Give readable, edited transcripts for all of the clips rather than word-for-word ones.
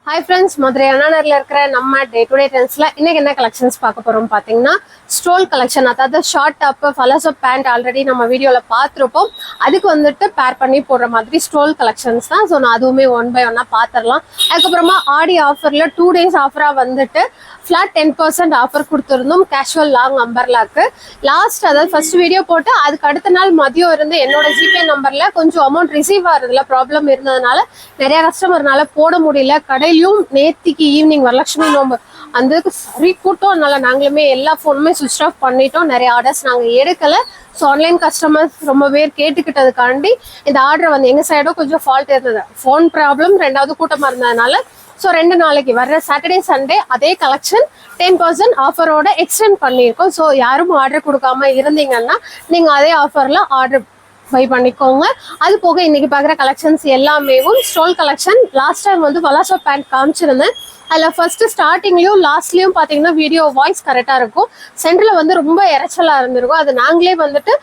Hi friends, Madurai Annanerla இருக்கிற நம்ம day to day ட்ரெண்ட்ஸ்ல இன்னைக்கு என்ன கலெக்ஷன்ஸ் பார்க்க போறோம் பாத்தீங்கன்னா ஸ்டோல் கலெக்ஷன். அதாவது ஷார்ட் டாப் ஃபலசோ பேண்ட் ஆல்ரெடி நம்ம வீடியோல பார்த்துருப்போம். அதுக்கு வந்துட்டு பேர் பண்ணி போடுற மாதிரி ஸ்டோல் கலெக்ஷன்ஸ் தான். ஸோ நான் அதுவுமே ஒன் பை ஒன்னா பார்த்துடலாம். அதுக்கப்புறமா ஆடி ஆஃபர்ல 2 days ஆஃபரா வந்துட்டு ஃபிளாட் 10% ஆஃபர் கொடுத்துருந்தோம் கேஷுவல் லாங் அம்பர்லாக்கு. லாஸ்ட் அதாவது ஃபர்ஸ்ட் வீடியோ போட்டு அதுக்கு அடுத்த நாள் மதியம் இருந்து என்னோட ஜிபே நம்பர்ல கொஞ்சம் அமௌண்ட் ரிசீவ் ஆகிறதுல ப்ராப்ளம் இருந்ததுனால நிறைய கஸ்டமர்னால போட முடியல. கடையிலும் நேத்திக்கு ஈவினிங் வரலட்சுமி நோம்பு அந்த சரி கூட்டம், அதனால நாங்களுமே எல்லா ஃபோனுமே சுவிச் ஆஃப் பண்ணிட்டோம். நிறைய ஆர்டர்ஸ் நாங்கள் எடுக்கல. ஸோ ஆன்லைன் கஸ்டமர்ஸ் ரொம்ப பேர் கேட்டுக்கிட்டதுக்காண்டி இந்த ஆர்டர் வந்து எங்கள் சைடும் கொஞ்சம் ஃபால்ட் இருந்தது. ஃபோன் ப்ராப்ளம், ரெண்டாவது கூட்டமாக இருந்ததுனால ஸோ 2 நாளைக்கு வர்ற சாட்டர்டே சண்டே அதே கலெக்ஷன் 10% ஆஃபரோட எக்ஸ்டெண்ட் பண்ணியிருக்கோம். ஸோ யாரும் ஆர்டர் கொடுக்காம இருந்தீங்கன்னா நீங்கள் அதே ஆஃபரில் ஆர்டர் பை பண்ணிக்கோங்க. அது போக இன்னைக்கு பார்க்குற கலெக்ஷன்ஸ் எல்லாமே ஸ்டோல் கலெக்ஷன். லாஸ்ட் டைம் வந்து பலாசோ பேண்ட் காமிச்சிருந்தேன். அதில் ஃபர்ஸ்ட் ஸ்டார்டிங்லையும் லாஸ்ட்லையும் பார்த்தீங்கன்னா வீடியோ வாய்ஸ் கரெக்டாக இருக்கும். சென்டரில் வந்து ரொம்ப இறைச்சலாக இருந்திருக்கும். அது நாங்களே வந்துட்டு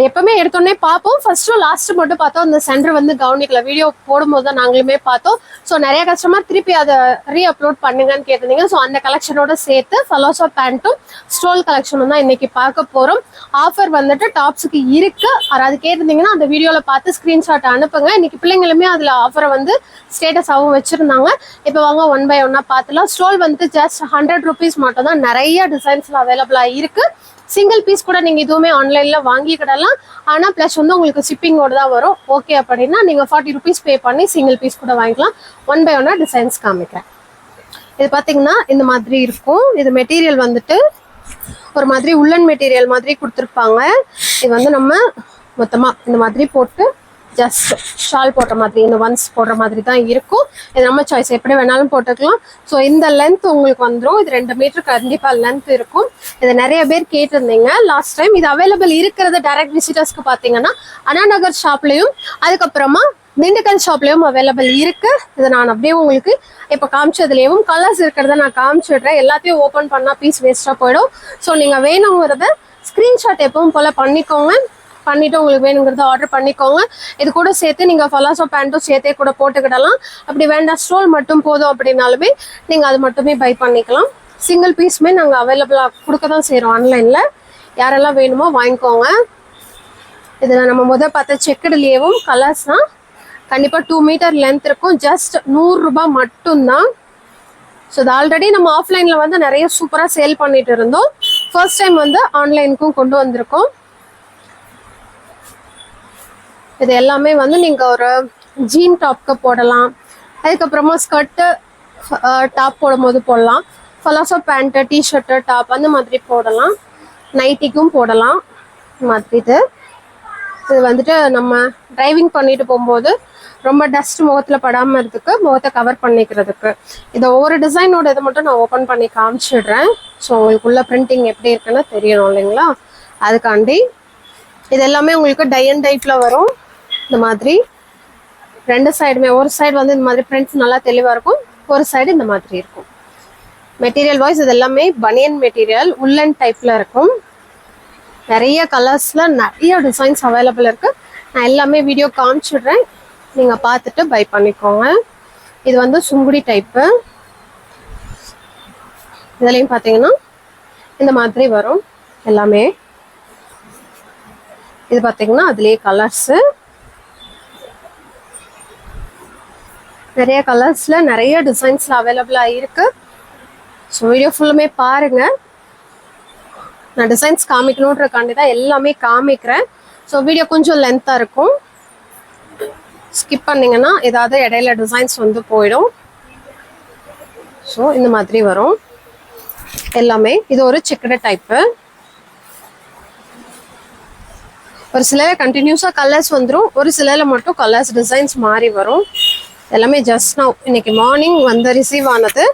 எப்பவுமே எடுத்தோடனே பார்ப்போம். ஃபர்ஸ்ட்டும் லாஸ்ட்டு மட்டும் பார்த்தோம். அந்த சென்டர் வந்து கவனிக்கல. வீடியோ போடும்போது தான் நாங்களுமே பார்த்தோம். ஸோ நிறைய கஸ்டமர் திருப்பி அதை ரீஅப்லோட் பண்ணுங்கன்னு கேட்டிருந்தீங்க. ஸோ அந்த கலெக்ஷனோட சேர்த்து பலாசோ பேண்ட்டும் ஸ்டோல் கலெக்ஷனும் தான் இன்னைக்கு பார்க்க போகிறோம். ஆஃபர் வந்துட்டு டாப்ஸுக்கு இருக்கு. அதாவது கேட்டிருந்தீங்கன்னா அந்த வீடியோவில் பார்த்து ஸ்க்ரீன்ஷாட் அனுப்புங்க. இன்னைக்கு பிள்ளைங்களுமே அதில் ஆஃபரை வந்து ஸ்டேட்டஸாகவும் வச்சுருந்தாங்க. இப்போ வாங்க ஒன் பை ஒன்னா பார்த்துலாம். ஸ்டோல் வந்து ஜஸ்ட் 100 rupees மட்டும் தான். நிறைய டிசைன்ஸ்ல அவைலபிளாக இருக்கு. சிங்கிள் பீஸ் கூட நீங்க இதுவுமே ஆன்லைன்ல வாங்கிக்கிடலாம். ஆனா பிளஸ் வந்து உங்களுக்கு ஷிப்பிங்கோட தான் வரும். ஓகே அப்படின்னா நீங்க 40 rupees பே பண்ணி சிங்கிள் பீஸ் கூட வாங்கிக்கலாம். ஒன் பை ஒன்னா டிசைன்ஸ் காமிக்கிறேன். இது பாத்தீங்கன்னா இந்த மாதிரி இருக்கும். இது மெட்டீரியல் வந்துட்டு ஒரு மாதிரி உள்ளன் மெட்டீரியல் மாதிரி கொடுத்துருப்பாங்க. இது வந்து நம்ம மொத்தமா இந்த மாதிரி போட்டு ஜஸ்ட் ஷால் போடுற மாதிரி, இந்த ஒன்ஸ் போடுற மாதிரி தான் இருக்கும். இது நம்ம சாய்ஸ், எப்படி வேணாலும் போட்டுக்கலாம். ஸோ இந்த லென்த் உங்களுக்கு வந்துடும். இது 2 மீட்டர் கண்டிப்பாக லென்த் இருக்கும். இதை நிறைய பேர் கேட்டிருந்தீங்க லாஸ்ட் டைம். இது அவைலபிள் இருக்கிறது டைரக்ட் விசிட்டர்ஸ்க்கு பார்த்தீங்கன்னா அண்ணா நகர் ஷாப்லையும் அதுக்கப்புறமா திண்டுக்கல் ஷாப்லையும் அவைலபிள் இருக்கு. இதை நான் அப்படியே உங்களுக்கு இப்போ காமிச்சதுலேயும் கலர்ஸ் இருக்கிறத நான் காமிச்சிடுறேன். எல்லாத்தையும் ஓப்பன் பண்ணால் பீஸ் வேஸ்ட்டாக போயிடும். ஸோ நீங்கள் வேணுங்கிறத ஸ்க்ரீன்ஷாட் எப்பவும் போல் பண்ணிக்கோங்க. பண்ணிட்டு உங்களுக்கு வேணுங்கிறத ஆர்டர் பண்ணிக்கோங்க. இது கூட சேர்த்து நீங்கள் பலாசோ பேண்ட்டும் சேர்த்தே கூட போட்டுக்கிடலாம். அப்படி வேண்டாம் ஸ்டோல் மட்டும் போதும் அப்படின்னாலுமே நீங்கள் அது மட்டுமே பை பண்ணிக்கலாம். சிங்கிள் பீஸுமே நாங்கள் அவைலபிளாக கொடுக்க தான் செய்கிறோம் ஆன்லைனில். யாரெல்லாம் வேணுமோ வாங்கிக்கோங்க. இதில் நம்ம முதல் பார்த்த செக்குடுலேயும் கலர்ஸ் தான். கண்டிப்பாக 2 மீட்டர் லென்த் இருக்கும். ஜஸ்ட் 100 ரூபாய் மட்டும்தான். ஸோ இது ஆல்ரெடி நம்ம ஆஃப்லைனில் வந்து நிறைய சூப்பராக சேல் பண்ணிட்டு இருந்தோம். ஃபர்ஸ்ட் டைம் வந்து ஆன்லைனுக்கும் கொண்டு வந்திருக்கோம். இது எல்லாமே வந்து நீங்கள் ஒரு ஜீன் டாப்க்கு போடலாம். அதுக்கப்புறமா ஸ்கர்ட்டு டாப் போடும்போது போடலாம். பலாசோ பேண்ட்டு, டிஷர்ட்டு, டாப் அந்த மாதிரி போடலாம். நைட்டிக்கும் போடலாம் மாதிரி. இது வந்துட்டு நம்ம டிரைவிங் பண்ணிட்டு போகும்போது ரொம்ப டஸ்ட் முகத்தில் படாமல் இருக்கிறதுக்கு, முகத்தை கவர் பண்ணிக்கிறதுக்கு. இதை ஒவ்வொரு டிசைனோட இதை மட்டும் நான் ஓப்பன் பண்ணி காமிச்சிடுறேன். ஸோ உங்களுக்குள்ள பிரிண்டிங் எப்படி இருக்குன்னு தெரியணும் இல்லைங்களா, அதுக்காண்டி. இது எல்லாமே உங்களுக்கு டை அண்ட் டைப்ல வரும். இந்த மாதிரி 2 சைடுமே, ஒரு சைடு வந்து இந்த மாதிரி பிரிண்ட்ஸ் நல்லா தெளிவாக இருக்கும், ஒரு சைடு இந்த மாதிரி இருக்கும். மெட்டீரியல் வாய்ஸ் இது எல்லாமே பனியன் மெட்டீரியல், உள்ளன் டைப்ல இருக்கும். நிறைய கலர்ஸ்ல நிறைய டிசைன்ஸ் அவைலபிள் இருக்கு. நான் எல்லாமே வீடியோ காமிச்சிடுறேன், நீங்க பார்த்துட்டு பை பண்ணிக்கோங்க. இது வந்து சுங்குடி டைப்பு. இதுலையும் பார்த்தீங்கன்னா இந்த மாதிரி வரும் எல்லாமே. இது பார்த்தீங்கன்னா அதுலேயே கலர்ஸு, நிறைய கலர்ஸ்ல நிறைய டிசைன்ஸ்ல அவைலபிளாக இருக்கு. ஸோ வீடியோ ஃபுல்லுமே பாருங்க. நான் டிசைன்ஸ் காமிக்கணுன்றக்காண்டி தான் எல்லாமே காமிக்கிறேன். ஸோ வீடியோ கொஞ்சம் லென்த்தாக இருக்கும். ஸ்கிப் பண்ணிங்கன்னா ஏதாவது இடையில டிசைன்ஸ் வந்து போயிடும். ஸோ இந்த மாதிரி வரும் எல்லாமே. இது ஒரு செக்குடு டைப்பு. ஒரு சில கண்டினியூஸாக கலர்ஸ் வந்துடும், ஒரு சிலரில் மட்டும் கலர்ஸ் டிசைன்ஸ் மாறி வரும். எல்லாமே ஜஸ்ட் நவ் இன்னைக்கு மார்னிங் வந்து ரிசீவ் ஆனது.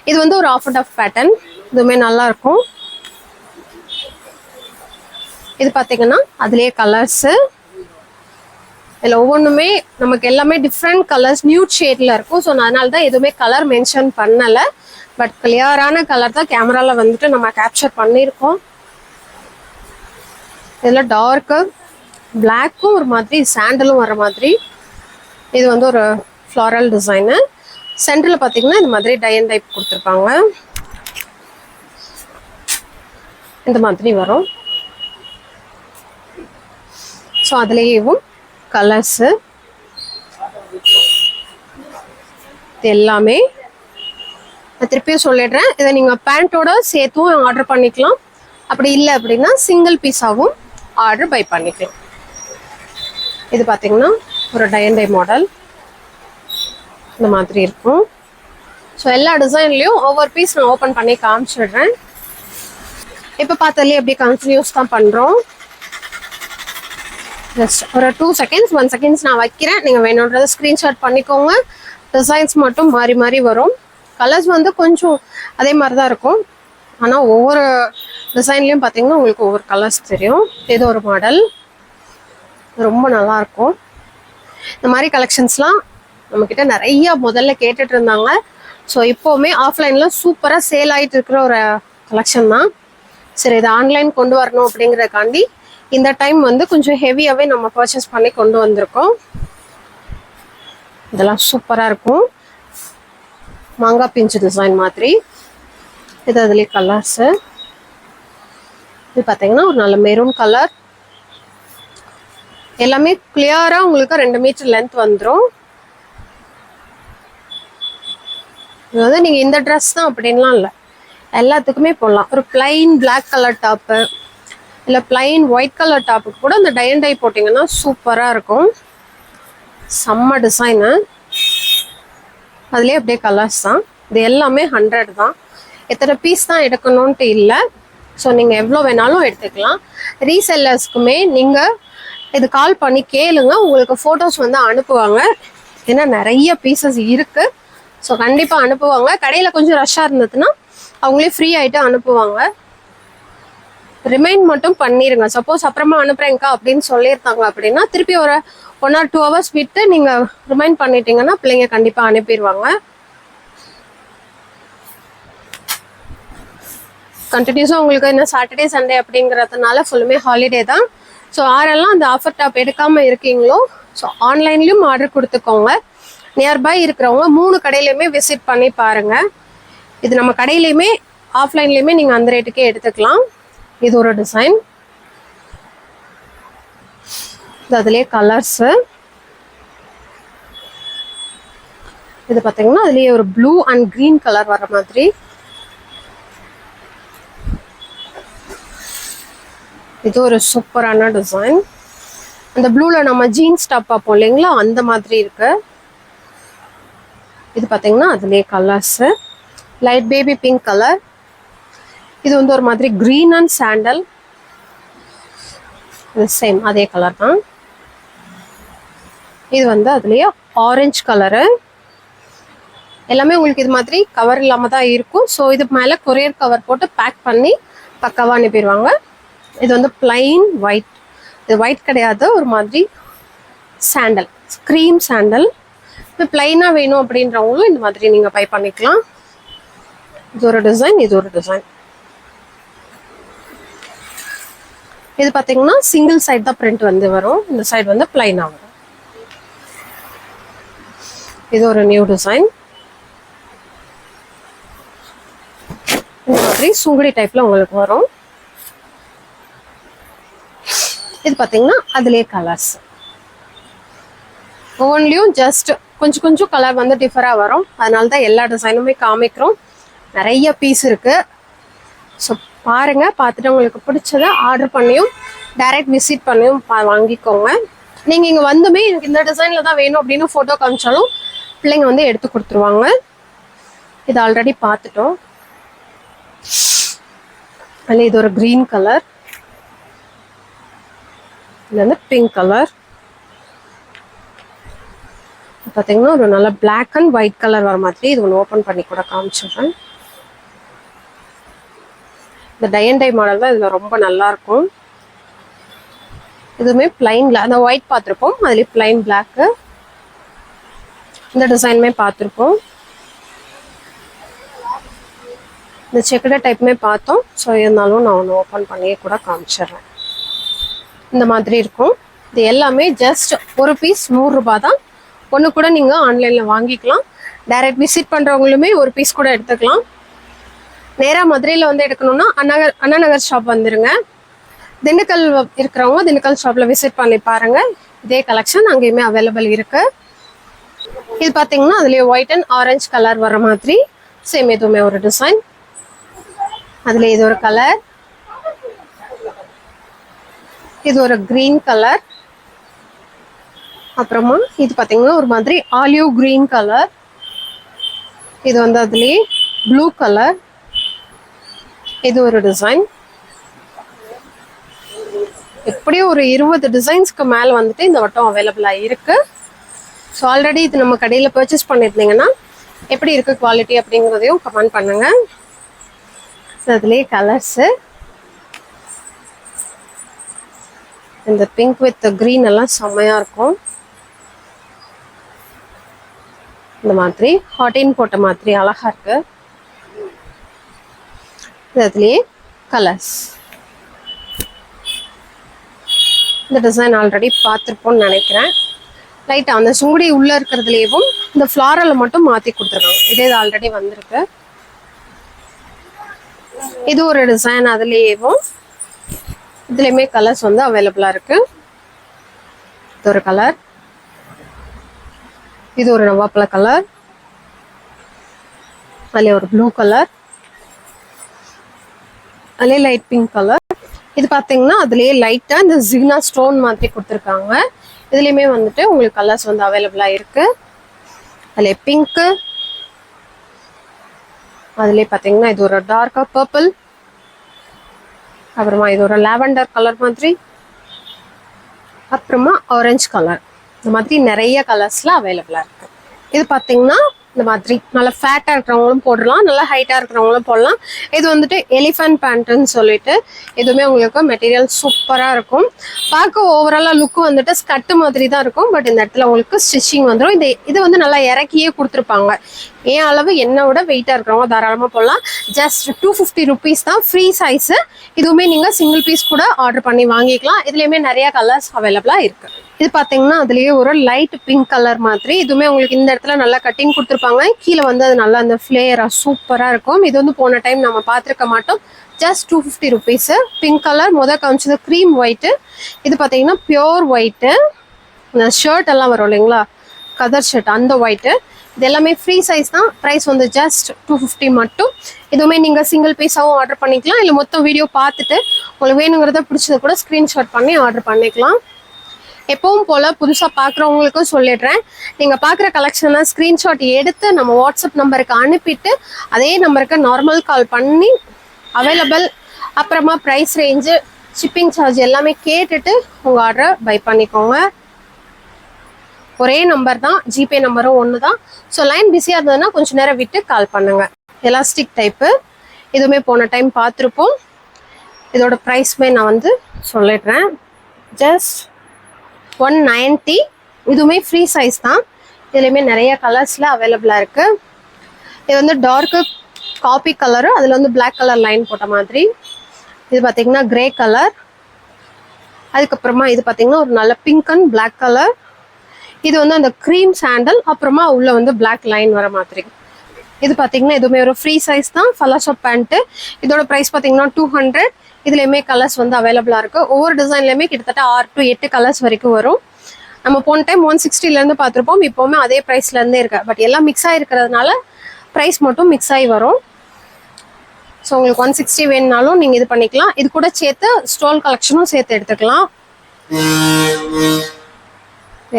இது வந்து ஒரு ஆஃப் அண்ட் ஆஃப் பேட்டர்ன். இதுவுமே நல்லா இருக்கும். இது பார்த்தீங்கன்னா அதுலேயே கலர்ஸு. இதில் ஒவ்வொன்றுமே நமக்கு எல்லாமே டிஃப்ரெண்ட் கலர்ஸ், நியூட் ஷேடில் இருக்கும். ஸோ அதனால தான் எதுவுமே கலர் மென்ஷன் பண்ணலை. பட் கிளியரான கலர் தான் கேமராவில் வந்துட்டு நம்ம கேப்சர் பண்ணியிருக்கோம். இதில் டார்க்கு பிளாக்கும் ஒரு மாதிரி சாண்டலும் வர மாதிரி. இது வந்து ஒரு ஃப்ளாரல் டிசைனு. சென்டர்ல பாத்தீங்கன்னா இந்த மாதிரி டை அண்ட் டைப் கொடுத்துருப்பாங்க. இந்த மாதிரி வரும். ஸோ அதுலேயும் கலர்ஸு எல்லாமே நான் திருப்பியும் சொல்லிடுறேன். இதை நீங்கள் பேண்ட்டோட சேர்த்தும் ஆர்டர் பண்ணிக்கலாம். அப்படி இல்லை அப்படின்னா சிங்கிள் பீஸாகவும் ஆர்டர் பை பண்ணிக்கலாம். இது பார்த்தீங்கன்னா ஒரு டை அண்ட் டை மாடல் இந்த மாதிரி இருக்கும். ஸோ எல்லா டிசைன்லேயும் ஒவ்வொரு பீஸ் நான் ஓப்பன் பண்ணி காமிச்சிடுறேன். இப்போ பார்த்தாலே எப்படி கன்ஃபியூஸ் தான் பண்ணுறோம். ஜஸ்ட் ஒரு 2 செகண்ட்ஸ் 1 செகண்ட்ஸ் நான் வைக்கிறேன். நீங்கள் வேணுன்றதை ஸ்க்ரீன்ஷாட் பண்ணிக்கோங்க. டிசைன்ஸ் மட்டும் மாறி மாறி வரும். கலர்ஸ் வந்து கொஞ்சம் அதே மாதிரி தான் இருக்கும். ஆனால் ஒவ்வொரு டிசைன்லேயும் பார்த்தீங்கன்னா உங்களுக்கு ஒவ்வொரு கலர்ஸ் தெரியும். இது ஒரு மாடல் ரொம்ப நல்லாயிருக்கும். இந்த மாதிரி கலெக்ஷன்ஸ்லாம் நம்மக்கிட்ட நிறைய முதல்ல கேட்டுட்டு இருந்தாங்க. ஸோ இப்போவுமே ஆஃப்லைனில் சூப்பராக சேல் ஆகிட்டு இருக்கிற ஒரு கலெக்ஷன் தான். சரி, இது ஆன்லைன் கொண்டு வரணும் அப்படிங்கிறதுக்காண்டி இந்த டைம் வந்து கொஞ்சம் ஹெவியாகவே நம்ம பர்ச்சேஸ் பண்ணி கொண்டு வந்திருக்கோம். இதெல்லாம் சூப்பராக இருக்கும். மாங்காய் பிஞ்சு டிசைன் மாதிரி. இது அதுலேயே கலர்ஸு. இது பார்த்தீங்கன்னா ஒரு நல்ல மெரூன் கலர். எல்லாமே கிளியராக உங்களுக்கு 2 மீட்டர் லென்த் வந்துடும். இது வந்து நீங்கள் இந்த ட்ரெஸ் தான் அப்படின்லாம் இல்லை, எல்லாத்துக்குமே போடலாம். ஒரு பிளைன் பிளாக் கலர் டாப்பு இல்லை பிளைன் ஒயிட் கலர் டாப்புக்கு கூட இந்த டை அண்ட் டை போட்டிங்கன்னா சூப்பராக இருக்கும். செம்ம டிசைனு. அதுலேயே அப்படியே கலர்ஸ் தான். இது எல்லாமே 100 தான். எத்தனை பீஸ் தான் எடுக்கணுன்ட்டு இல்லை. ஸோ நீங்கள் எவ்வளோ வேணாலும் எடுத்துக்கலாம். ரீசெல்லர்ஸ்க்குமே நீங்கள் இது கால் பண்ணி கேளுங்க, உங்களுக்கு ஃபோட்டோஸ் வந்து அனுப்புவாங்க. ஏன்னா நிறைய பீசஸ் இருக்குது. ஸோ கண்டிப்பாக அனுப்புவாங்க. கடையில் கொஞ்சம் ரஷ்ஷாக இருந்ததுன்னா அவங்களே ஃப்ரீ ஆகிட்டு அனுப்புவாங்க. ரிமைண்ட் மட்டும் பண்ணிடுங்க. சப்போஸ் அப்புறமா அனுப்புறேங்க்கா அப்படின்னு சொல்லியிருந்தாங்க அப்படின்னா திருப்பி ஒரு 1 or 2 hours விட்டு நீங்கள் ரிமைண்ட் பண்ணிட்டீங்கன்னா பிள்ளைங்க கண்டிப்பாக அனுப்பிடுவாங்க. கண்டினியூஸாக உங்களுக்கு என்ன சாட்டர்டே சண்டே அப்படிங்கிறதுனால ஃபுல்லுமே ஹாலிடே தான். ஸோ யாரெல்லாம் அந்த ஆஃபர் டாப் எடுக்காமல் இருக்கீங்களோ ஸோ ஆன்லைன்லேயும் ஆர்டர் கொடுத்துக்கோங்க. நியர்பை இருக்கிறவங்க 3 கடையிலையுமே விசிட் பண்ணி பாருங்கள். இது நம்ம கடையிலையுமே ஆஃப்லைன்லேயுமே நீங்கள் அந்த ரேட்டுக்கே எடுத்துக்கலாம். இது ஒரு டிசைன். இது அதுலேயே கலர்ஸு. இது பார்த்தீங்கன்னா அதுலேயே ஒரு ப்ளூ அண்ட் க்ரீன் கலர் வர மாதிரி. இது ஒரு சூப்பரான டிசைன். அந்த ப்ளூவில் நம்ம ஜீன்ஸ் டாப் பார்ப்போம் இல்லைங்களா, அந்த மாதிரி இருக்கு. இது பார்த்தீங்கன்னா அதுலேயே colours. Light baby pink colour. இது வந்து ஒரு மாதிரி க்ரீன் அண்ட் சாண்டல். இது சேம் அதே கலர் தான். இது வந்து அதுலேயே ஆரஞ்சு கலரு. எல்லாமே உங்களுக்கு இது மாதிரி கவர் இல்லாமல் தான் இருக்கும். ஸோ இது மேலே கொரியர் கவர் போட்டு பேக் பண்ணி பக்காவாக அனுப்பிடுவாங்க. இது வந்து பிளைன் ஒயிட். இது ஒயிட் கிடையாது, ஒரு மாதிரி சாண்டல், க்ரீம் சாண்டல். இப்போ பிளைனாக வேணும் அப்படின்றவங்களும் இந்த மாதிரி நீங்கள் பை பண்ணிக்கலாம். இது ஒரு டிசைன், இது ஒரு டிசைன். இது பார்த்தீங்கன்னா சிங்கிள் சைட் தான் பிரிண்ட் வந்து வரும். இந்த சைடு வந்து பிளைனாக வரும். இது ஒரு நியூ டிசைன். இந்த மாதிரி சுங்குடி டைப்ல உங்களுக்கு வரும். இது பார்த்தீங்கன்னா அதுலேயே கலர்ஸ். ஒவ்வொன்றிலையும் ஜஸ்ட் கொஞ்சம் கொஞ்சம் கலர் வந்து டிஃபராக வரும். அதனால தான் எல்லா டிசைனுமே காமிக்கிறோம். நிறைய பீஸ் இருக்கு. ஸோ பாருங்க, பார்த்துட்டு உங்களுக்கு பிடிச்சதை ஆர்டர் பண்ணியும் டைரக்ட் விசிட் பண்ணியும் வாங்கிக்கோங்க. நீங்கள் இங்கே வந்துமே எனக்கு இந்த டிசைனில் தான் வேணும் அப்படின்னு ஃபோட்டோ காமிச்சாலும் பிள்ளைங்க வந்து எடுத்து கொடுத்துருவாங்க. இது ஆல்ரெடி பார்த்துட்டோம். அதில் இது ஒரு க்ரீன் கலர். இது வந்து பிங்க் கலர். பார்த்தீங்கன்னா ஒரு நல்ல பிளாக் அண்ட் ஒயிட் கலர் வர மாதிரி. இது ஒன்று ஓப்பன் பண்ணி கூட காமிச்சிடுறேன். இந்த டை அண்ட் டை மாடல் தான் இதில் ரொம்ப நல்லாயிருக்கும். இதுவுமே பிளைன்ல அந்த ஒயிட் பார்த்துருப்போம், அதுலேயே பிளைன் பிளாக்கு. இந்த டிசைனுமே பார்த்துருப்போம். இந்த செக்குடு டைப்புமே பார்த்தோம். ஸோ இருந்தாலும் நான் ஒன்று ஓப்பன் பண்ணியே கூட காமிச்சிடுறேன். இந்த மாதிரி இருக்கும். இது எல்லாமே ஜஸ்ட் ஒரு பீஸ் 100 ரூபாய் தான். ஒன்று கூட நீங்கள் ஆன்லைனில் வாங்கிக்கலாம். டைரக்ட் விசிட் பண்ணுறவங்களுமே ஒரு பீஸ் கூட எடுத்துக்கலாம். நேராக மதுரையில் வந்து எடுக்கணும்னா அண்ணா நகர் ஷாப் வந்துருங்க. திண்டுக்கல் இருக்கிறவங்க திண்டுக்கல் ஷாப்பில் விசிட் பண்ணி பாருங்கள். இதே கலெக்ஷன் அங்கேயுமே அவைலபிள் இருக்குது. இது பார்த்தீங்கன்னா அதுலேயே ஒயிட் அண்ட் ஆரஞ்சு கலர் வர மாதிரி சேம் எதுவுமே ஒரு டிசைன். அதில் இது ஒரு கலர், இது ஒரு கிரீன் கலர், அப்புறமா இது பார்த்தீங்கன்னா ஒரு மாதிரி ஆலிவ் கிரீன் கலர், இது வந்து அதுலேயே ப்ளூ கலர், இது ஒரு டிசைன். எப்படியும் ஒரு 20 டிசைன்ஸ்க்கு மேலே வந்துட்டு இந்த வட்டம் அவைலபிளாக இருக்குது. ஸோ ஆல்ரெடி இது நம்ம கடையில் பர்ச்சேஸ் பண்ணியிருந்தீங்கன்னா எப்படி இருக்குது குவாலிட்டி அப்படிங்கிறதையும் கமெண்ட் பண்ணுங்கள். ஸோ அதுலேயே கலர்ஸு இந்த பிங்க் வித் க்ரீன் எல்லாம் செம்மையாக இருக்கும். இந்த மாதிரி ஹாட்டின் போட்ட மாதிரி அழகாக இருக்குது. அதுலேயே கலர்ஸ். இந்த டிசைன் ஆல்ரெடி பார்த்துருப்போம்னு நினைக்கிறேன். லைட்டாக அந்த சுங்குடி உள்ளே இருக்கிறதுலேயும் இந்த ஃப்ளாரலை மட்டும் மாற்றி கொடுத்துருக்காங்க. இதே இது ஆல்ரெடி வந்திருக்கு. இது ஒரு டிசைன், அதுலேயும் இதுலேயுமே கலர்ஸ் வந்து அவைலபிளாக இருக்குது. இது ஒரு கலர், இது ஒரு நவாப்பழ கலர், அதில் ஒரு ப்ளூ கலர், அதிலே லைட் பிங்க் கலர். இது பார்த்தீங்கன்னா அதுலேயே லைட்டாக இந்த ஜிக்னா ஸ்டோன் மாதிரி கொடுத்துருக்காங்க. இதுலேயுமே வந்துட்டு உங்களுக்கு கலர்ஸ் வந்து அவைலபிளாக இருக்குது. அதில் பிங்க்கு, அதுலேயே பார்த்தீங்கன்னா இது ஒரு டார்க்காக பர்பிள், அப்புறமா இது ஒரு லாவெண்டர் கலர் மாதிரி, அப்புறமா ஆரஞ்சு கலர். இந்த மாதிரி நிறைய கலர்ஸில் அவைலபிளாக இருக்குது. இது பார்த்தீங்கன்னா இந்த மாதிரி நல்லா ஃபேட்டாக இருக்கிறவங்களும் போடலாம், நல்லா ஹைட்டாக இருக்கிறவங்களும் போடலாம். இது வந்துட்டு எலிஃபண்ட் பேண்ட்டுன்னு சொல்லிட்டு எதுவுமே உங்களுக்கு மெட்டீரியல் சூப்பராக இருக்கும். பார்க்க ஓவராலாக லுக்கு வந்துட்டு ஸ்கட்டு மாதிரி தான் இருக்கும். பட் இந்த இடத்துல உங்களுக்கு ஸ்டிச்சிங் வந்துடும். இது வந்து நல்லா இறக்கியே கொடுத்துருப்பாங்க. ஏன் அளவு என்னை விட வெயிட்டாக இருக்கிறவங்க தாராளமாக போடலாம். ஜஸ்ட் 250 ருபீஸ் தான், ஃப்ரீ சைஸு. இதுவுமே நீங்கள் சிங்கிள் பீஸ் கூட ஆர்டர் பண்ணி வாங்கிக்கலாம். இதுலேயுமே நிறைய கலர்ஸ் அவைலபிளாக இருக்குது. இது பார்த்தீங்கன்னா அதுலேயே ஒரு லைட் பிங்க் கலர் மாதிரி, இதுவுமே உங்களுக்கு இந்த இடத்துல நல்லா கட்டிங் கொடுத்துருப்பாங்க. கீழே வந்து அது நல்லா அந்த ஃப்ளேயராக சூப்பராக இருக்கும். இது வந்து போன டைம் நம்ம பார்த்துருக்க மாட்டோம். Just 250 rupees. பிங்க் கலர் காமிச்சது க்ரீம் ஒயிட்டு. இது பார்த்தீங்கன்னா பியோர் ஒயிட்டு. இந்த ஷர்ட் எல்லாம் வரும் இல்லைங்களா, கதர் ஷர்ட், அந்த ஒயிட்டு. இது எல்லாமே ஃப்ரீ சைஸ் தான். ப்ரைஸ் வந்து ஜஸ்ட் 250 மட்டும். இதுவுமே நீங்கள் சிங்கிள் பீஸாகவும் ஆர்டர் பண்ணிக்கலாம், இல்லை மொத்தம் வீடியோ பார்த்துட்டு உங்களுக்கு வேணுங்கிறத பிடிச்சத கூட ஸ்க்ரீன்ஷாட் பண்ணி ஆர்டர் பண்ணிக்கலாம். எப்பவும் போல் புதுசாக பார்க்குறவங்களுக்கும் சொல்லிடுறேன், நீங்கள் பார்க்குற கலெக்ஷனை ஸ்க்ரீன்ஷாட் எடுத்து நம்ம வாட்ஸ்அப் நம்பருக்கு அனுப்பிட்டு அதே நம்பருக்கு நார்மல் கால் பண்ணி அவைலபிள், அப்புறமா ப்ரைஸ் ரேஞ்சு, ஷிப்பிங் சார்ஜ் எல்லாமே கேட்டுட்டு உங்கள் ஆர்டரை பை பண்ணிக்கோங்க. ஒரே நம்பர் தான், ஜிபே நம்பரும் ஒன்று தான். ஸோ லைன் பிஸியாக இருந்ததுன்னா கொஞ்சம் நேரம் விட்டு கால் பண்ணுங்கள். எலாஸ்டிக் டைப்பு, இதுவுமே போன டைம் பார்த்துருப்போம். இதோட ப்ரைஸ்மே நான் வந்து சொல்லிடுறேன், ஜஸ்ட் 190. இதுவுமே ஃப்ரீ சைஸ் தான். இதுலேயுமே நிறைய கலர்ஸில் அவைலபிளாக இருக்குது. இது வந்து டார்க்கு காப்பி கலரு, அதில் வந்து பிளாக் கலர் லைன் போட்ட மாதிரி. இது பார்த்திங்கன்னா கிரே கலர். அதுக்கப்புறமா இது பார்த்திங்கன்னா ஒரு நல்ல பிங்க் அண்ட் பிளாக் கலர். இது வந்து அந்த க்ரீம் சாண்டல், அப்புறமா உள்ளே வந்து பிளாக் லைன் வர மாதிரி. இது பார்த்திங்கன்னா இதுவுமே ஒரு ஃப்ரீ சைஸ் தான், ஃபலாஷோ பேண்ட்டு. இதோட ப்ரைஸ் பார்த்திங்கன்னா 200. இதுலேயுமே கலர்ஸ் வந்து அவைலபிளாக இருக்குது. ஒவ்வொரு டிசைன்லேயுமே கிட்டத்தட்ட 6 to 8 கலர்ஸ் வரைக்கும் வரும். நம்ம போன டைம் 160லேருந்து பார்த்துருப்போம், இப்போவுமே அதே ப்ரைஸ்லேருந்தே இருக்குது. பட் எல்லாம் மிக்ஸ் ஆகிருக்கிறதுனால ப்ரைஸ் மட்டும் மிக்ஸ் ஆகி வரும். ஸோ உங்களுக்கு 160 வேணுனாலும் நீங்கள் இது பண்ணிக்கலாம். இது கூட சேர்த்து ஸ்டோல் கலெக்ஷனும் சேர்த்து எடுத்துக்கலாம்.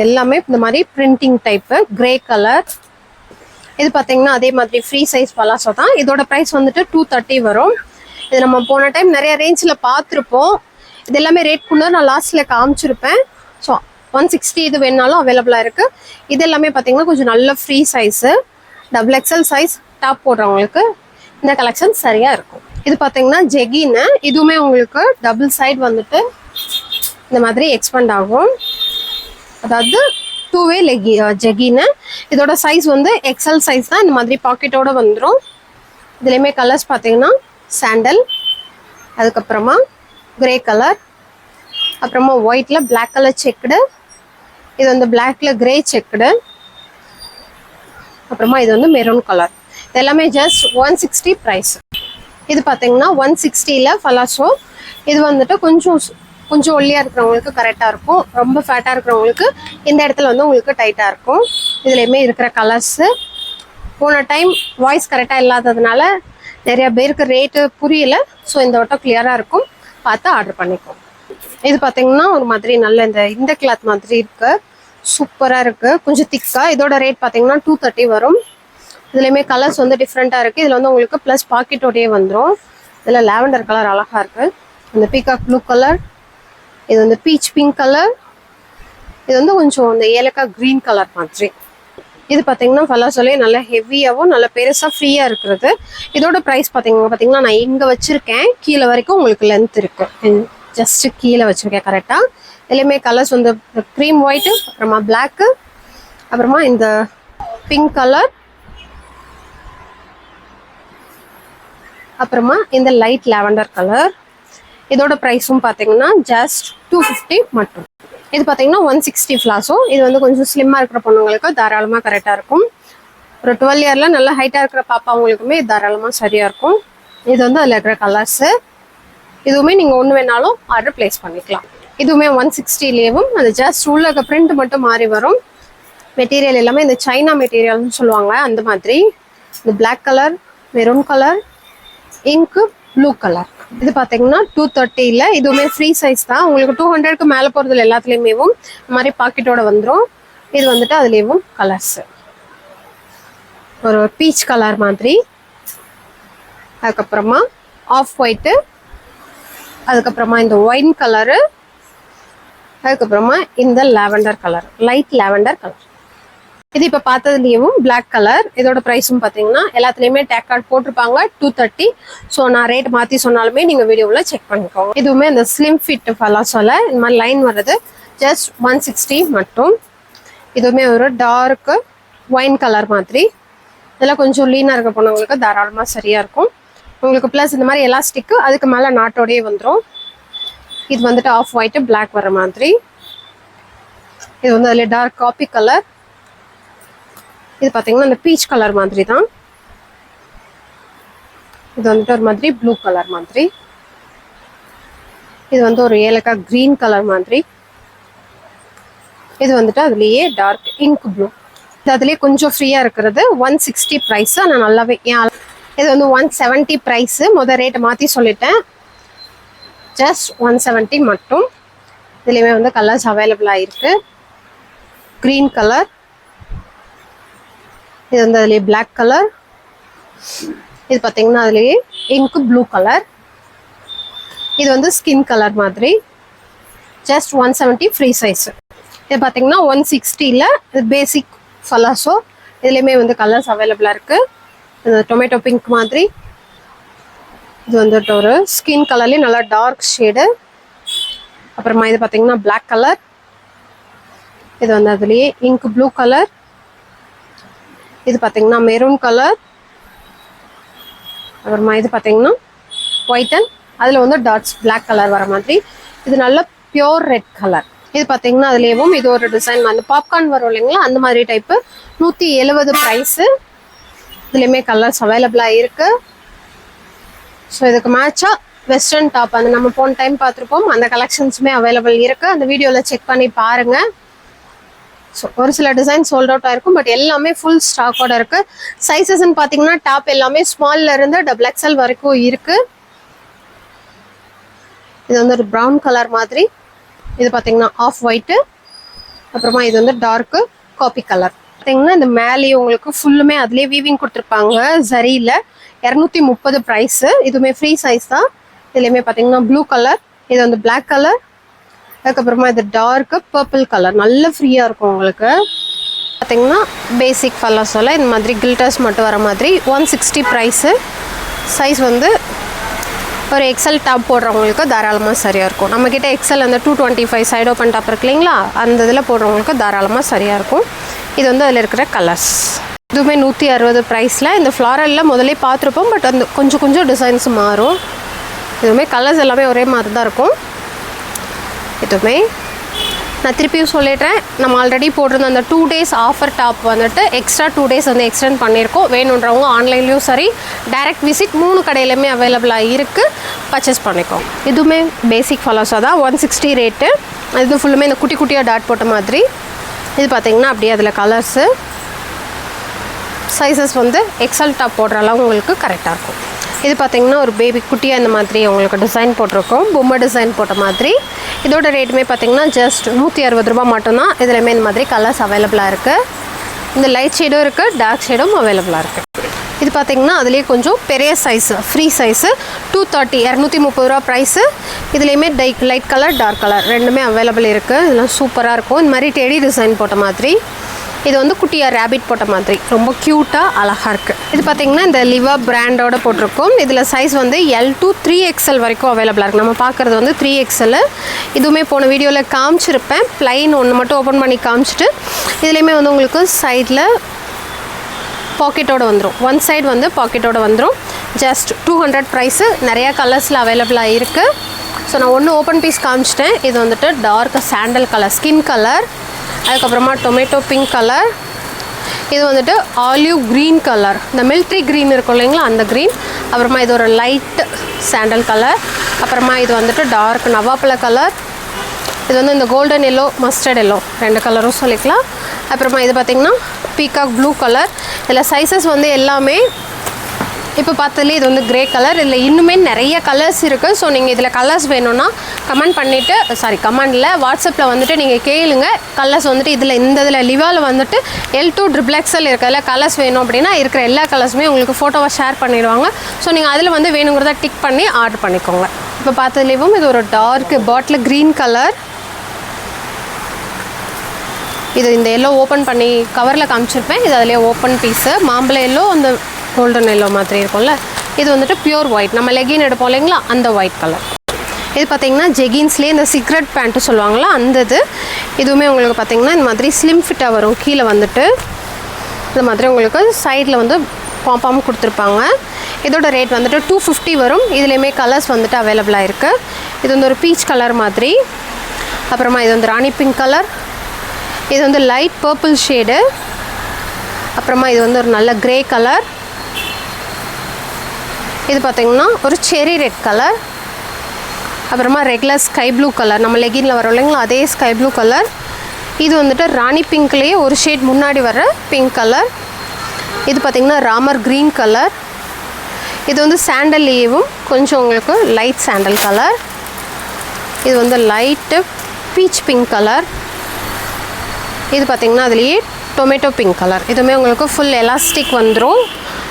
எல்லாமே இந்த மாதிரி பிரிண்டிங் டைப்பு, கிரே கலர். இது பார்த்தீங்கன்னா அதே மாதிரி ஃப்ரீ சைஸ் பலாசோ தான். இதோட ப்ரைஸ் வந்துட்டு 230 வரும். இது நம்ம போன டைம் நிறைய ரேஞ்சில் பார்த்துருப்போம். இது எல்லாமே ரேட் கூட நான் லாஸ்ட்டில் காமிச்சிருப்பேன். ஸோ 160 இது வேணாலும் அவைலபிளாக இருக்குது. இது எல்லாமே பார்த்தீங்கன்னா கொஞ்சம் நல்ல free size, XXL size top போடுறவங்களுக்கு இந்த கலெக்ஷன் சரியாக இருக்கும். இது பார்த்தீங்கன்னா ஜெகின்னு, இதுவுமே உங்களுக்கு டபுள் சைடு வந்துட்டு இந்த மாதிரி எக்ஸ்பெண்ட் ஆகும். அதாவது 2-வே ஜெகின்னு. இதோட சைஸ் வந்து XL சைஸ் தான். இந்த மாதிரி பாக்கெட்டோட வந்துடும். இதுலேயுமே கலர்ஸ் பார்த்தீங்கன்னா சாண்டல், அதுக்கப்புறமா கிரே கலர், அப்புறமா ஒயிட்டில் பிளாக் கலர் செக்குடு, இது வந்து பிளாக்ல கிரே செக்குடு, அப்புறமா இது வந்து மெரூன் கலர். இது எல்லாமே ஜஸ்ட் 160 ப்ரைஸ். இது பார்த்தீங்கன்னா 160ல பலாசோ. இது வந்துட்டு கொஞ்சம் ஒல்லியாக இருக்கிறவங்களுக்கு கரெக்டாக இருக்கும். ரொம்ப ஃபேட்டாக இருக்கிறவங்களுக்கு இந்த இடத்துல வந்து உங்களுக்கு டைட்டாக இருக்கும். இதுலேயுமே இருக்கிற கலர்ஸு போன டைம் வாய்ஸ் கரெக்டாக இல்லாததுனால நிறைய பேருக்கு ரேட்டு புரியல. ஸோ இந்த வட்டம் கிளியராக இருக்கும், பார்த்து ஆர்டர் பண்ணிக்கோம். இது பார்த்தீங்கன்னா ஒரு மாதிரி நல்ல இந்த கிளாத் மாதிரி இருக்கு, சூப்பராக இருக்கு, கொஞ்சம் திக்கா. இதோட ரேட் பார்த்தீங்கன்னா 230 வரும். இதுலேயுமே கலர்ஸ் வந்து டிஃப்ரெண்ட்டாக இருக்குது. இதில் வந்து உங்களுக்கு ப்ளஸ் பாக்கெட்டோடையே வந்துடும். இதில் லாவெண்டர் கலர் அழகாக இருக்குது, இந்த பீகாக் ப்ளூ கலர், இது வந்து பீச் பிங்க் கலர், இது வந்து கொஞ்சம் இந்த ஏலக்காய் க்ரீன் கலர் மாதிரி. இது பார்த்தீங்கன்னா பலாசோலே நல்ல ஹெவியாகவும் நல்ல பெருசாக ஃப்ரீயாக இருக்கிறது. இதோட ப்ரைஸ் பார்த்தீங்கன்னா நான் இங்கே வச்சுருக்கேன், கீழே வரைக்கும் உங்களுக்கு லென்த் இருக்குது, ஜஸ்ட்டு கீழே வச்சுருக்கேன் கரெக்டாக. இதுலேயுமே கலர்ஸ் வந்து க்ரீம் ஒயிட்டு, அப்புறமா பிளாக்கு, அப்புறமா இந்த பிங்க் கலர், அப்புறமா இந்த லைட் லாவெண்டர் கலர். இதோட ப்ரைஸும் பார்த்தீங்கன்னா ஜஸ்ட் 250 மட்டும். இது பார்த்தீங்கன்னா 160 ஃப்ளாஸோ. இது வந்து கொஞ்சம் ஸ்லிம்மாக இருக்கிற பொண்ணுங்களுக்கு தாராளமாக கரெக்டாக இருக்கும். ஒரு 12 இயரில் நல்லா ஹைட்டாக இருக்கிற பாப்பாங்களுக்குமே தாராளமாக சரியாக இருக்கும். இது வந்து அதில் இருக்கிற கலர்ஸு. இதுவுமே நீங்கள் ஒன்று வேணாலும் ஆர்டர் ப்ளேஸ் பண்ணிக்கலாம். இதுவுமே 160லேயும் அந்த ஜஸ்ட் உள்ள இருக்க பிரிண்ட் மட்டும் மாறி வரும். மெட்டீரியல் எல்லாமே இந்த சைனா மெட்டீரியல்னு சொல்லுவாங்க, அந்த மாதிரி. இந்த பிளாக் கலர், மெரூன் கலர், இங்கு ப்ளூ கலர். இது பார்த்தீங்கன்னா 230ல. இதுவுமே ஃப்ரீ சைஸ் தான். உங்களுக்கு 200க்கு மேலே போகிறதுல எல்லாத்துலேயுமேவும் இந்த மாதிரி பாக்கெட்டோட வந்துடும். இது வந்துட்டு அதுலேயும் கலர்ஸு ஒரு பீச் கலர் மாதிரி, அதுக்கப்புறமா ஆஃப் ஒயிட்டு, அதுக்கப்புறமா இந்த ஒயின் கலரு, அதுக்கப்புறமா இந்த lavender colour, light lavender colour. இது இப்போ பார்த்ததுலேயும் பிளாக் கலர். இதோட ப்ரைஸும் பார்த்தீங்கன்னா எல்லாத்துலேயுமே டேக் கார்டு போட்டிருப்பாங்க 230. ஸோ நான் ரேட் மாற்றி சொன்னாலுமே நீங்கள் வீடியோவில் செக் பண்ணிக்கோங்க. இதுவுமே இந்த ஸ்லிம் ஃபிட் பலாசோல இந்த மாதிரி லைன் வருது, ஜஸ்ட் 160 மட்டும். இதுவுமே ஒரு டார்க்கு ஒயின் கலர் மாதிரி. இதெல்லாம் கொஞ்சம் லீனாக இருக்க பொண்ணுங்களுக்கு தாராளமாக சரியாக இருக்கும். உங்களுக்கு ப்ளஸ் இந்த மாதிரி எலாஸ்டிக்கு அதுக்கு மேலே நாட்டோடையே வந்துடும். இது வந்துட்டு ஆஃப் ஒயிட்டு பிளாக் வர மாதிரி. இது வந்து அதில் டார்க் காப்பி கலர். இது பார்த்தீங்கன்னா இந்த பீச் கலர் மாதிரி தான். இது வந்துட்டு ஒரு மாதிரி ப்ளூ கலர் மாதிரி. இது வந்து ஒரு ஏலக்காய் க்ரீன் கலர் மாதிரி. இது வந்துட்டு அதுலேயே டார்க் இங்க் ப்ளூ. இது அதுலேயே கொஞ்சம் ஃப்ரீயாக இருக்கிறது 160 ப்ரைஸு. ஆனால் நல்லாவே இது வந்து 170 ப்ரைஸு. ரேட்டை மாற்றி சொல்லிட்டேன், ஜஸ்ட் 170 மட்டும். இதுலேயுமே வந்து கலர்ஸ் அவைலபிளாக இருக்குது. க்ரீன் கலர், இது வந்து அதுலேயே பிளாக் கலர், இது பார்த்தீங்கன்னா அதுலேயே இங்கு ப்ளூ கலர், இது வந்து ஸ்கின் கலர் மாதிரி. Just 170 free size. இது பார்த்தீங்கன்னா 160ல இது பேசிக் ஃபலாசோ. இதுலேயுமே வந்து கலர்ஸ் அவைலபிளாக இருக்குது. இந்த டொமேட்டோ பிங்க் மாதிரி, இது வந்துட்டு ஒரு ஸ்கின் கலர்லேயே நல்லா டார்க் ஷேடு. அப்புறமா இது பார்த்தீங்கன்னா பிளாக் கலர், இது வந்து அதுலேயே இங்கு ப்ளூ கலர், இது பார்த்தீங்கன்னா மெரூன் கலர், அப்புறமா இது பார்த்தீங்கன்னா ஒயிட் அண்ட் அதில் வந்து டாட்ஸ் பிளாக் கலர் வர மாதிரி. இது நல்ல பியோர் ரெட் கலர். இது பார்த்தீங்கன்னா அதுலேயும் இது ஒரு டிசைன் அந்த பாப்கார்ன் வரும் இல்லைங்களா, அந்த மாதிரி டைப்பு. 170 ப்ரைஸு. இதுலேயுமே கலர்ஸ் அவைலபிளாக இருக்குது. ஸோ இதுக்கு மேட்சாக வெஸ்டர்ன் டாப் அந்த நம்ம போன டைம் பார்த்துருப்போம், அந்த கலெக்ஷன்ஸுமே அவைலபிள் இருக்குது. அந்த வீடியோவில் செக் பண்ணி பாருங்கள். ஸோ ஒரு சில டிசைன் சோல்ட் அவுட் ஆயிருக்கும், பட் எல்லாமே ஃபுல் ஸ்டாக்கோட இருக்குது. சைஸஸ்ன்னு பார்த்தீங்கன்னா டாப் எல்லாமே ஸ்மால்ல இருந்து XXL வரைக்கும் இருக்குது. இது வந்து ஒரு ப்ரௌன் கலர் மாதிரி. இது பார்த்தீங்கன்னா ஆஃப் ஒயிட்டு, அப்புறமா இது வந்து டார்க்கு காப்பி கலர். பார்த்தீங்கன்னா இந்த மேலேயே உங்களுக்கு ஃபுல்லுமே அதுலேயே வீவிங் கொடுத்துருப்பாங்க ஜரியில். 230 ப்ரைஸு. இதுவுமே ஃப்ரீ சைஸ் தான். இதுலேயுமே பார்த்தீங்கன்னா ப்ளூ கலர், இது வந்து பிளாக் கலர், அதுக்கப்புறமா இது டார்க்கு பர்பிள் கலர். நல்ல ஃப்ரீயாக இருக்கும் உங்களுக்கு. பார்த்தீங்கன்னா பேசிக் ஃபலாசோல இந்த மாதிரி கில்டர்ஸ் மட்டும் வர மாதிரி 160 ப்ரைஸு. சைஸ் வந்து ஒரு எக்ஸல் டாப் போடுறவங்களுக்கு தாராளமாக சரியாக இருக்கும். நம்மக்கிட்ட எக்ஸல் அந்த 225 சைட் ஓப்பன் டாப் இருக்கு இல்லைங்களா, அந்த இதில் போடுறவங்களுக்கு தாராளமாக சரியாக இருக்கும். இது வந்து அதில் இருக்கிற கலர்ஸ். இதுவுமே 160 ப்ரைஸில். இந்த ஃப்ளாரலில் முதலே பார்த்துருப்போம், பட் அந்த கொஞ்சம் டிசைன்ஸ் மாறும். இதுவுமே கலர்ஸ் எல்லாமே ஒரே மாதிரி தான் இருக்கும். இதுவுமே நான் திருப்பியும் சொல்லிடுறேன், நம்ம ஆல்ரெடி போட்டிருந்த அந்த 2 days ஆஃபர் டாப் வந்துட்டு எக்ஸ்ட்ரா 2 days வந்து எக்ஸ்டெண்ட் பண்ணியிருக்கோம். வேணுன்றவங்க ஆன்லைன்லேயும் சரி டைரக்ட் விசிட் 3 கடையிலுமே அவைலபிளாக இருக்குது, பர்ச்சேஸ் பண்ணிக்கோங்க. இதுவுமே பேசிக் ஃபாலோஸாக தான் 160 ரேட்டு. இது ஃபுல்லுமே இந்த குட்டி குட்டியாக டாட் போட்ட மாதிரி. இது பார்த்திங்கன்னா அப்படியே அதில் கலர்ஸு சைஸஸ் வந்து எக்ஸல் டாப் போடுற அளவு உங்களுக்கு கரெக்டாக இருக்கும். இது பார்த்திங்கன்னா ஒரு பேபி குட்டியாக இந்த மாதிரி உங்களுக்கு டிசைன் போட்டிருக்கோம், பொம்மை டிசைன் போட்ட மாதிரி. இதோட ரேட்டுமே பார்த்திங்கன்னா ஜஸ்ட் 160 ரூபா மட்டும்தான். இதுலையுமே இந்த மாதிரி கலர்ஸ் அவைலபிளாக இருக்குது. இந்த லைட் ஷேடும் இருக்குது, டார்க் ஷேடும் அவைலபிளாக இருக்குது. இது பார்த்திங்கன்னா அதுலேயே கொஞ்சம் பெரிய சைஸு, ஃப்ரீ சைஸு 230 230 ரூபா ப்ரைஸு. இதுலேயுமே லைட் கலர் டார்க் கலர் ரெண்டுமே அவைலபிள் இருக்குது. இதெல்லாம் சூப்பராக இருக்கும். இந்த மாதிரி டெடி டிசைன் போட்ட மாதிரி. இது வந்து குட்டியாக ரேபிட் போட்ட மாதிரி ரொம்ப க்யூட்டாக அழகாக இருக்குது. இது பார்த்திங்கன்னா இந்த லிவா பிராண்டோட போட்டிருக்கோம். இதில் சைஸ் வந்து L to 3XL வரைக்கும் அவைலபிளாக இருக்குது. நம்ம பார்க்குறது வந்து 3XL. இதுவுமே போன வீடியோவில் காமிச்சிருப்பேன். ப்ளைன் ஒன்று மட்டும் ஓப்பன் பண்ணி காமிச்சிட்டு இதுலேயுமே வந்து உங்களுக்கு சைடில் பாக்கெட்டோடு வந்துடும். ஒன் சைடு வந்து பாக்கெட்டோடு வந்துடும். Just 200 price. நிறையா கலர்ஸில் அவைலபிளாக இருக்குது. ஸோ நான் ஒன்று ஓப்பன் பீஸ் காமிச்சிட்டேன். இது வந்துட்டு dark sandal colour, skin colour. அதுக்கப்புறமா டொமேட்டோ பிங்க் கலர். இது வந்துட்டு ஆலிவ் க்ரீன் கலர், இந்த மிலிட்ரி க்ரீன் இருக்கும் இல்லைங்களா அந்த க்ரீன். அப்புறமா இது ஒரு லைட் சாண்டல் கலர். அப்புறமா இது வந்துட்டு டார்க் நவாப்பழ கலர். இது வந்து இந்த கோல்டன் எல்லோ, மஸ்டர்ட் எல்லோ, 2 கலரும் சொல்லிக்கலாம். அப்புறமா இது பார்த்திங்கன்னா பீகாக் ப்ளூ கலர். இதில் சைஸஸ் வந்து எல்லாமே இப்போ பார்த்ததுலேயே இது வந்து கிரே கலர். இதில் இன்னுமே நிறைய கலர்ஸ் இருக்குது. ஸோ நீங்கள் இதில் கலர்ஸ் வேணும்னா கமெண்ட் பண்ணிவிட்டு கமெண்டில் வாட்ஸ்அப்பில் வந்துட்டு நீங்கள் கேளுங்க. கலர்ஸ் வந்துட்டு இந்த இதில் லிவாவில் வந்துட்டு L to XXL இருக்கிறதுல கலர்ஸ் வேணும் அப்படின்னா இருக்கிற எல்லா கலர்ஸுமே உங்களுக்கு ஃபோட்டோவை ஷேர் பண்ணிடுவாங்க. ஸோ நீங்கள் அதில் வந்து வேணுங்கிறத டிக் பண்ணி ஆர்டர் பண்ணிக்கோங்க. இப்போ பார்த்ததுலேயும் இது ஒரு டார்க் பாட்டில் க்ரீன் கலர். இது இந்த எல்லோ ஓப்பன் பண்ணி கவரில் காமிச்சிருப்பேன். இது அதிலே ஓப்பன் பீஸு. மாம்பழ எல்லோ, அந்த கோல்டன் எல்லோ மாதிரி இருக்கும்ல. இது வந்துட்டு பியூர் ஒயிட், நம்ம லெகின் எடுப்போம் இல்லைங்களா அந்த ஒயிட் கலர். இது பார்த்திங்கன்னா ஜெகின்ஸ்லேயே இந்த சிக்ரெட் பேண்ட்டு சொல்லுவாங்களா அந்த இது. இதுவுமே உங்களுக்கு பார்த்திங்கன்னா இந்த மாதிரி ஸ்லிம் ஃபிட்டாக வரும். கீழே வந்துட்டு இந்த மாதிரி உங்களுக்கு சைடில் வந்து பாம்பாம் கொடுத்துருப்பாங்க. இதோட ரேட் வந்துட்டு 250 வரும். இதுலேயுமே கலர்ஸ் வந்துட்டு அவைலபிளாக இருக்குது. இது வந்து ஒரு பீச் கலர் மாதிரி. அப்புறமா இது வந்து ராணி பிங்க் கலர். இது வந்து லைட் பர்பிள் ஷேடு. அப்புறமா இது வந்து ஒரு நல்ல கிரே கலர். இது பார்த்திங்கன்னா ஒரு செரி ரெட் கலர். அப்புறமா ரெகுலர் ஸ்கை ப்ளூ கலர், நம்ம லெகினில் வரோம் இல்லைங்களா அதே ஸ்கை ப்ளூ கலர். இது வந்துட்டு ராணி பிங்க்லேயே ஒரு ஷேட் முன்னாடி வர பிங்க் கலர். இது பார்த்திங்கன்னா ராமர் க்ரீன் கலர். இது வந்து சாண்டல்லேயும் கொஞ்சம் உங்களுக்கு லைட் சாண்டல் கலர். இது வந்து லைட்டு பீச் பிங்க் கலர். இது பார்த்திங்கன்னா அதுலேயே டொமேட்டோ பிங்க் கலர். இதுவுமே உங்களுக்கு ஃபுல் எலாஸ்டிக் வந்துடும்.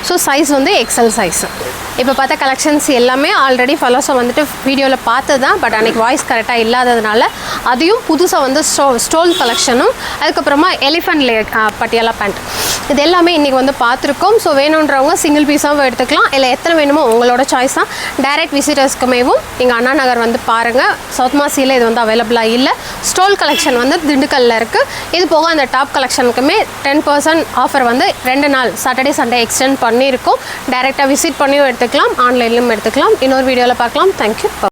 ஸோ சைஸ் வந்து எக்ஸல் சைஸு. இப்போ பார்த்த கலெக்ஷன்ஸ் எல்லாமே ஆல்ரெடி ஃபாலோஸை வந்துட்டு வீடியோவில் பார்த்தது தான். பட் அன்றைக்கி வாய்ஸ் கரெக்டாக இல்லாததுனால அதையும் புதுசாக வந்து ஸ்டோல் கலெக்ஷனும் அதுக்கப்புறமா எலிஃபண்ட் பட்டியாலா பேண்ட் இது எல்லாமே இன்றைக்கி வந்து பார்த்துருக்கோம். ஸோ வேணுன்றவங்க சிங்கிள் பீஸாகவும் எடுத்துக்கலாம், இல்லை எத்தனை வேணுமோ உங்களோட சாய்ஸ் தான். டைரக்ட் விசிட்டர்ஸ்க்குமேவும் நீங்கள் அண்ணா நகர் வந்து பாருங்கள். சவுத் மாசியில் இது வந்து அவைலபிளாக இல்லை. ஸ்டோல் கலெக்ஷன் வந்து திண்டுக்கல்லில் இருக்குது. இது போக அந்த டாப் கலெக்ஷனுக்குமே 10% ஆஃபர் வந்து 2 நாள் சாட்டர்டே சண்டே எக்ஸ்டெண்ட் பண்ணியிருக்கோம். டைரெக்டாக விசிட் பண்ணியும் எடுத்துக்கலாம், ஆன்லைன்லையும் எடுத்துக்கலாம். இன்னொரு வீடியோவில் பார்க்கலாம். தேங்க்யூ.